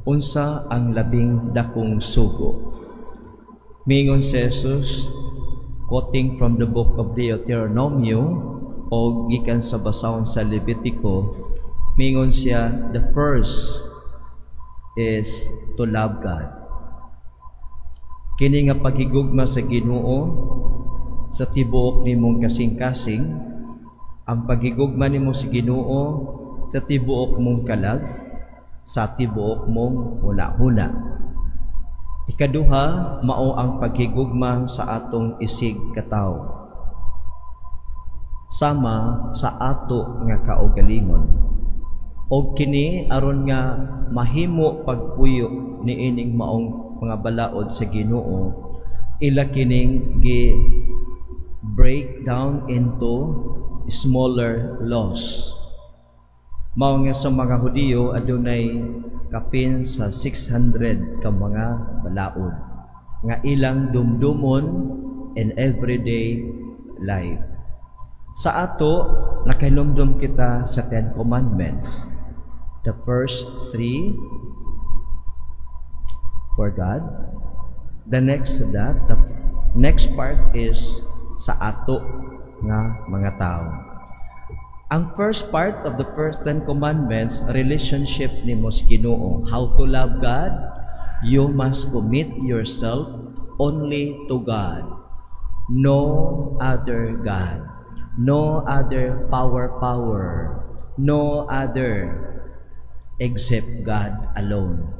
Unsa ang labing dakong sugo? Mingon si Jesus, quoting from the book of Deuteronomy o gikan sa basahon sa Levitico, mingon siya, the first is to love God. Kini nga paghigugma sa Ginoo sa tibuok nimong kasing-kasing, ang paghigugma nimo sa Ginoo sa tibuok mong kalag, sa tibuok mong huna-huna. Ikaduha, mao ang paghigugma sa atong isig katawo, sama sa ato nga kaugalingon. O kini aron nga mahimo pagpuyo niining maong mga balaod sa Ginoo, ila kining break down into smaller laws. Mao nga sa mga Hudiyo adunay kapin sa 600 ka mga balaod nga ilang dumdumon in everyday life. Sa ato nakahinumdum kita sa 10 Commandments. The first 3 for God. The next part is sa ato nga mga tao. Ang first part of the first 10 Commandments, relationship ni mo sa Ginoo. How to love God? You must commit yourself only to God. No other God. No other power. No other except God alone.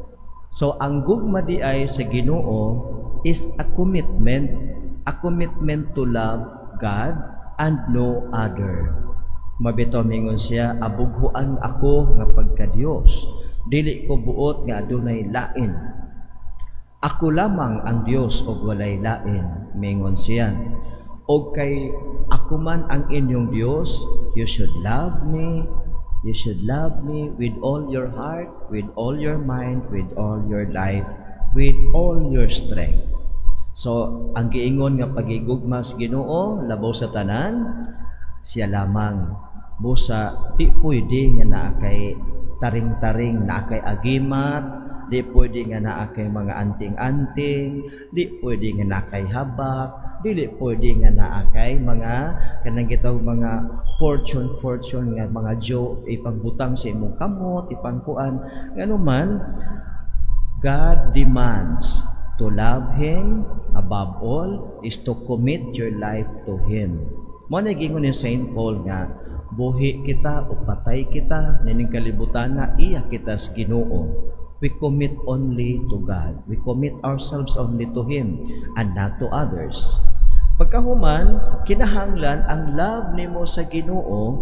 So ang gugma di ay sa Ginoo is a commitment to love God and no other. Mabito mingon siya, abughuan ako nga pagka-Dios, dili ko buot nga adunay lain. Ako lamang ang Dios og walay lain, mingon siya. Og kay ako man ang inyong Dios, you should love me. You should love me with all your heart, with all your mind, with all your life, with all your strength. So, ang giingon nga pagigugma sa Ginoo, labaw sa tanan, siya lamang. Busa, di pwede nga naakay taring-taring, naakay agimat, di pwede nga naakay mga anting-anting, di pwede nga naakay habak, dili pwede nga naakay mga kanang gitaw mga fortune nga mga joke ipagbutang sa imong kamot, ipangkuan. Nganuman, God demands to love Him above all is to commit your life to Him. Mo nagingon ni Saint Paul nga buhi kita o patay kita nining kalibutan na iya kita sa Ginoo. We commit only to God. We commit ourselves only to Him and not to others. Pagkahuman, kinahanglan ang love nimo sa Ginoo,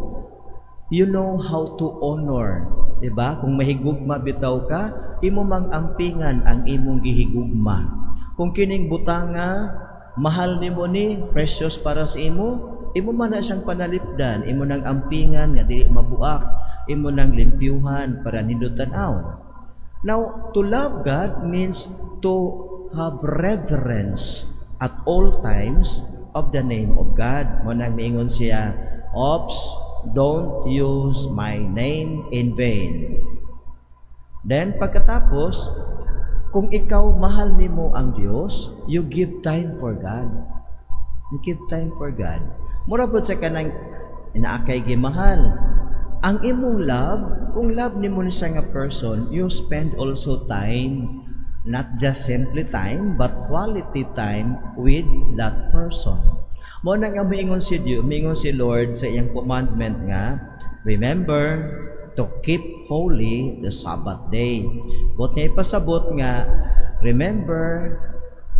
you know how to honor. Diba? Kung mahigugma bitaw ka, imo mang ampingan ang imong gihigugma. Kung kining butanga, mahal nimo ni, precious para sa imo man na siyang panalipdan, imo nang ampingan nga dili mabuak, imo nang limpyuhan para nindot-tan-aw. Now, to love God means to have reverence at all times of the name of God. Mo nang miingon siya, "Oops, don't use my name in vain." Then, pagkatapos, kung ikaw mahal nimo ang Dios, you give time for God. You give time for God. Mura po sa kanang inaakay gimahal. Ang imong love, kung love nimo ni sa nga person, you spend also time, not just simply time, but quality time with that person. Mo na nga miingon si Dios, miingon si Lord sa iyang commandment nga, remember to keep holy the Sabbath day. But niya ipasabot nga, remember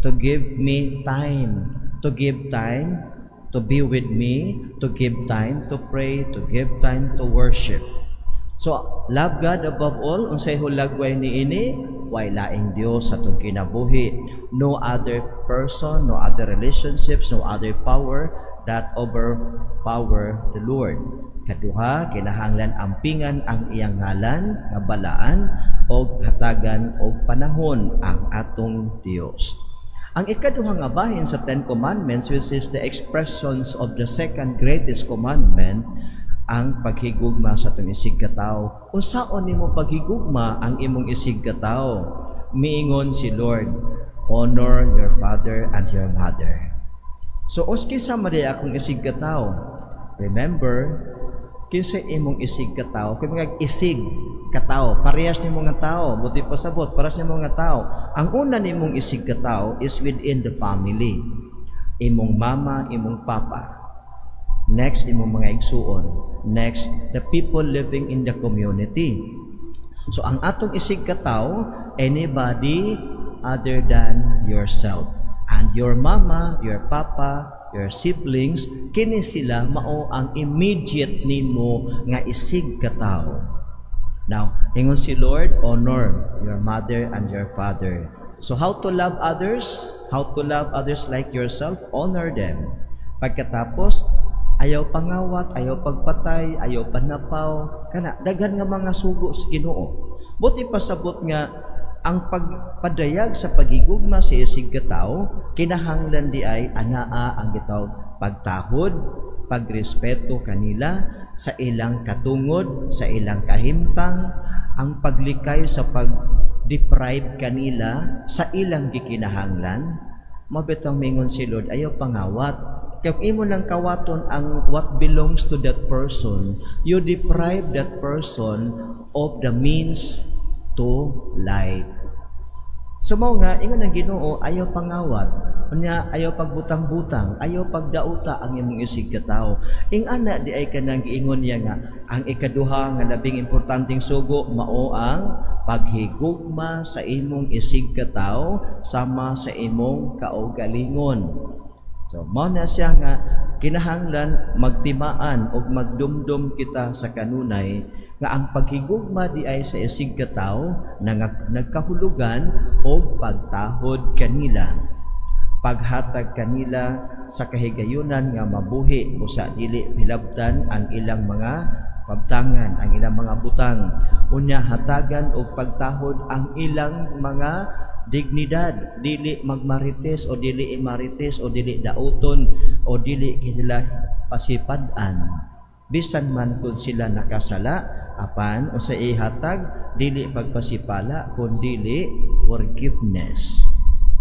to give me time, to give time to be with me, to give time to pray, to give time to worship. So, love God above all, unsay hulagway niini, way laing Dios sa atong kinabuhi. No other person, no other relationships, no other power that overpower the Lord. Kaduha, kinahanglan ampingan ang iyang ngalan, nga balaan, o hatagan o panahon ang atong Dios. Ang ikaduha nga bahin sa 10 Commandments, which is the expressions of the second greatest commandment, ang paghigugma sa itong isig katawo. Unsaon nimo paghigugma ang imong isig katawo? Miingon si Lord, honor your father and your mother. So, kinsa mali akong isig katawo? Remember, kinsa imong isig katawo? Kung mga isig katawo, parehas nimo nga tao, buti pasabot, parehas nimo nga tao. Ang una nimong isig katawo is within the family. Imong mama, imong papa. Next, imong mga igsuon. Next, the people living in the community. So, ang atong isig katawo, anybody other than yourself. And your mama, your papa, your siblings, kini sila mao ang immediate nimo nga isig katawo. Now, ingon si Lord, honor your mother and your father. So, how to love others? How to love others like yourself? Honor them. Pagkatapos, ayaw pangawat, ayaw pagpatay, ayaw panapaw, kana daghan nga mga sugo sa Ginoo. Buti pasabot nga ang pagpadayag sa paghigugma sa isig katawo, kinahanglan di ay anaa ang gitaw pagtahod, pagrespeto kanila sa ilang katungod, sa ilang kahimtang, ang paglikay sa pag-deprive kanila sa ilang gikinahanglan. Mabitang mingon si Lord, ayaw pangawat. Kung imo nang kawaton ang what belongs to that person, you deprive that person of the means to life. So mao nga, ingon ang Ginoo, ayaw pangawat, ayaw pagbutang-butang, ayaw pagdauta ang imong isig katawo. Ing ana di ay kanang giingon niya nga, ang ikaduha nga labing importanteng sugo, mao ang paghigugma sa imong isig katawo sama sa imong kaugalingon. So, mao na siya nga kinahanglan magtimaan o magdumdum kita sa kanunay nga ang paghigugma di ay sa isig katawo nagkahulugan o pagtahod kanila, paghatag kanila sa kahigayunan nga mabuhi o sa dili pilabtan ang ilang mga pabtangan, ang ilang mga butang, unya hatagan o pagtahod ang ilang mga dignidad, dili magmarites o dili imarites o dili dauton o dili sila pasipadan. Bisan man kung sila nakasala, apan o sa ihatag, dili pagpasipala, kung dili forgiveness.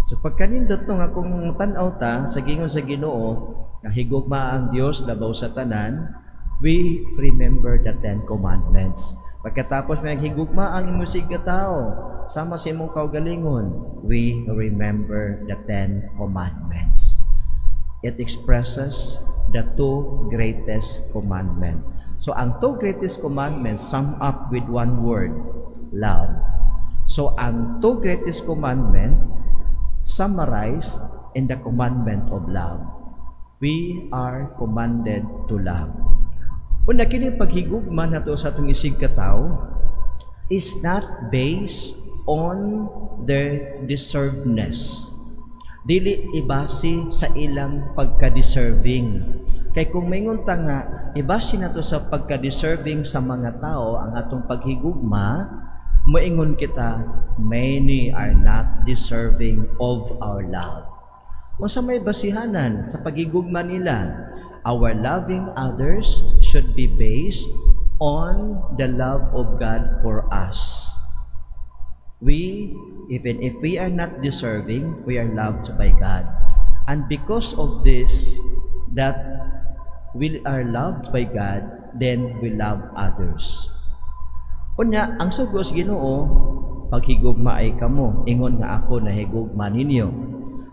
So pagkanindot nung akong tanaw ta, sa gingon sa Ginoo, nahigugma ang Dios labaw sa tanan, we remember the 10 commandments. Pagkatapos may higugma ang imong isig katawo sama sa imong kaugalingon, we remember the 10 commandments. It expresses the 2 greatest commandments. So ang 2 greatest commandments sum up with one word, love. So ang 2 greatest commandments summarized in the commandment of love. We are commanded to love. Una kini paghigugma nato sa atong isig katawo is not based on their deservedness. Dili ibasi sa ilang pagka-deserving. Kay kung maingon ta nga ibasi nato sa pagka-deserving sa mga tao ang atong paghigugma, moingon kita, many are not deserving of our love. Unsa may basihanan sa paghigugma nila? Our loving others should be based on the love of God for us. We, even if we are not deserving, we are loved by God. And because of this, that we are loved by God, then we love others. Unya, ang sugos Ginoo, paghigugma ay kamo, ingon nga ako na higugma ninyo.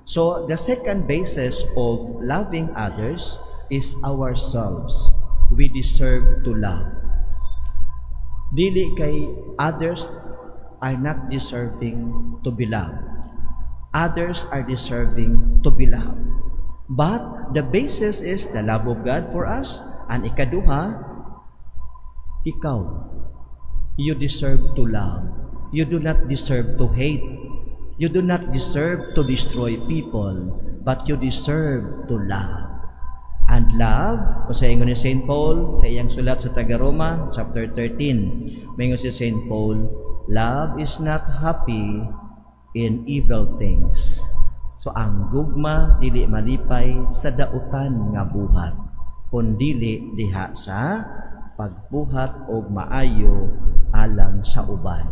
So, the second basis of loving others is ourselves. We deserve to love. Dili kay others are not deserving to be loved. Others are deserving to be loved. But the basis is the love of God for us. And ikaduha, ikaw, you deserve to love. You do not deserve to hate. You do not deserve to destroy people, but you deserve to love. And love, o sa ingon ni St. Paul, sa iyang sulat sa Taga-Roma, chapter 13, mayingon si St. Paul, love is not happy in evil things. So, ang gugma, dili malipay sa dautan nga buhat, kundili diha sa pagbuhat og maayo alang sa uban.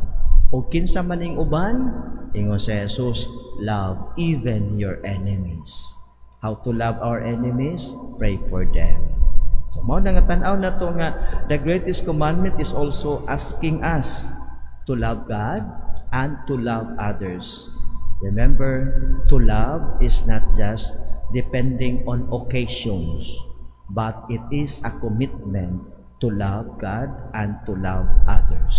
O kinsa maning uban? Ingon si Jesus, love even your enemies. How to love our enemies? Pray for them. So, mao na nga tan-aw na to nga the greatest commandment is also asking us to love God and to love others. Remember, to love is not just depending on occasions, but it is a commitment to love God and to love others.